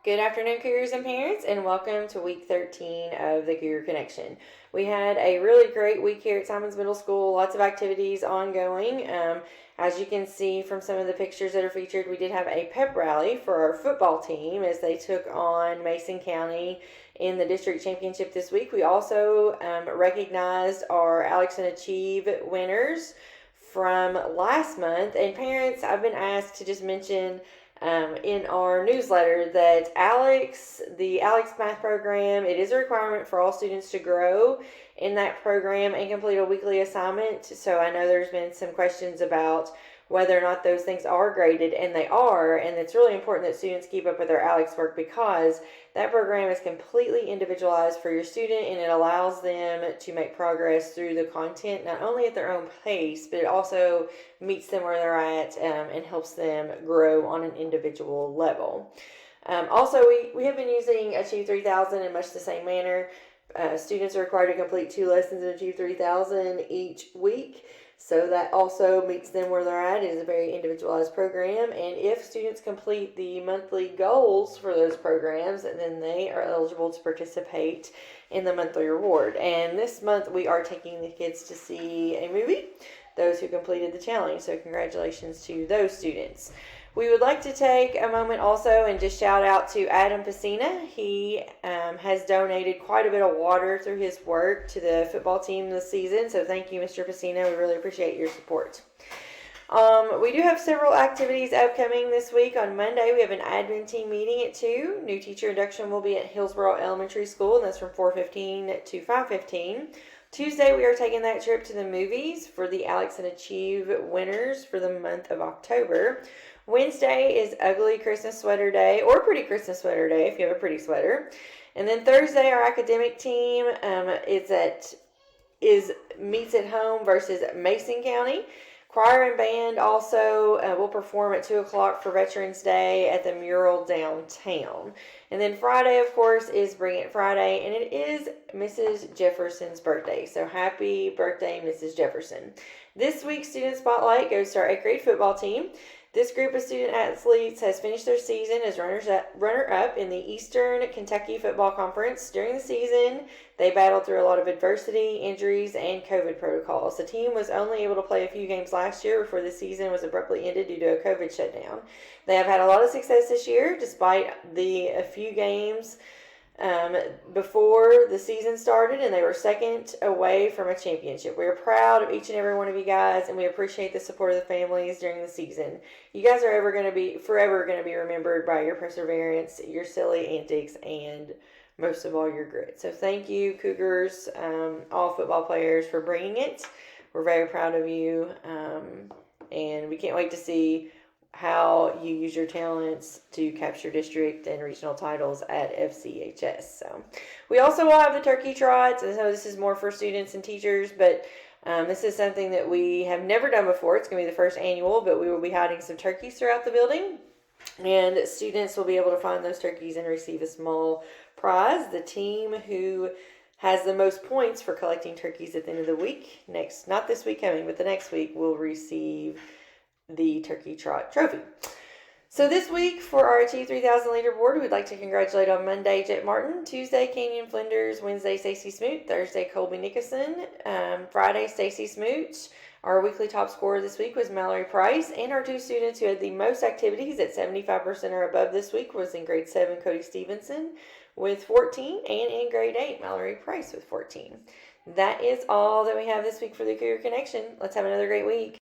Good afternoon, Cougars and parents, and welcome to week 13 of the Cougar Connection. We had a really great week here at Simons Middle School, lots of activities ongoing. As you can see from some of the pictures that are featured, we did have a pep rally for our football team as they took on Mason County in the district championship this week. We also recognized our Alex and Achieve winners from last month. And parents, I've been asked to just mention in our newsletter that the Alex Math program, it is a requirement for all students to grow in that program and complete a weekly assignment. So I know there's been some questions about whether or not those things are graded, and they are, and it's really important that students keep up with their Alex work because that program is completely individualized for your student, and it allows them to make progress through the content, not only at their own pace, but it also meets them where they're at and helps them grow on an individual level. Also, we have been using Achieve 3000 in much the same manner. Students are required to complete 2 lessons in Achieve 3000 each week. So that also meets them where they're at. It is a very individualized program. And if students complete the monthly goals for those programs, then they are eligible to participate in the monthly reward. And this month we are taking the kids to see a movie, those who completed the challenge. So congratulations to those students. We would like to take a moment also and just shout out to Adam Pacina. He has donated quite a bit of water through his work to the football team this season. So thank you, Mr. Pacina. We really appreciate your support. We do have several activities upcoming this week. On Monday, we have an admin team meeting at 2. New teacher induction will be at Hillsborough Elementary School, and that's from 4:15 to 5:15. Tuesday, we are taking that trip to the movies for the Alex and Achieve winners for the month of October. Wednesday is Ugly Christmas Sweater Day, or Pretty Christmas Sweater Day if you have a pretty sweater. And then Thursday, our academic team meets at home versus Mason County. Choir and band also will perform at 2 o'clock for Veterans Day at the mural downtown. And then Friday, of course, is Bring It Friday, and it is Mrs. Jefferson's birthday. So happy birthday, Mrs. Jefferson. This week's Student Spotlight goes to our 8th grade football team. This group of student athletes has finished their season as runner-up in the Eastern Kentucky Football Conference. During the season, they battled through a lot of adversity, injuries, and COVID protocols. The team was only able to play a few games last year before the season was abruptly ended due to a COVID shutdown. They have had a lot of success this year, despite a few games before the season started, and they were second away from a championship. We are proud of each and every one of you guys, and we appreciate the support of the families during the season. You guys are forever going to be remembered by your perseverance, your silly antics, and most of all, your grit. So thank you, Cougars, all football players, for bringing it. We're very proud of you, and we can't wait to see how you use your talents to capture district and regional titles at FCHS. So we also will have the turkey trots, and so this is more for students and teachers, but this is something that we have never done before. It's going to be the first annual, but we will be hiding some turkeys throughout the building, and students will be able to find those turkeys and receive a small prize. The team who has the most points for collecting turkeys at the end of the week, not this week coming, but the next week, will receive the Turkey Trot Trophy. So this week for our Achieve 3000 Leaderboard, we'd like to congratulate on Monday Jet Martin, Tuesday Kenyon Flinders, Wednesday Stacey Smoot, Thursday Colby Nickerson, Friday Stacey Smoot. Our weekly top scorer this week was Mallory Price, and our 2 students who had the most activities at 75% or above this week was in grade 7 Cody Stevenson with 14, and in grade 8 Mallory Price with 14. That is all that we have this week for the Cougar Connection. Let's have another great week.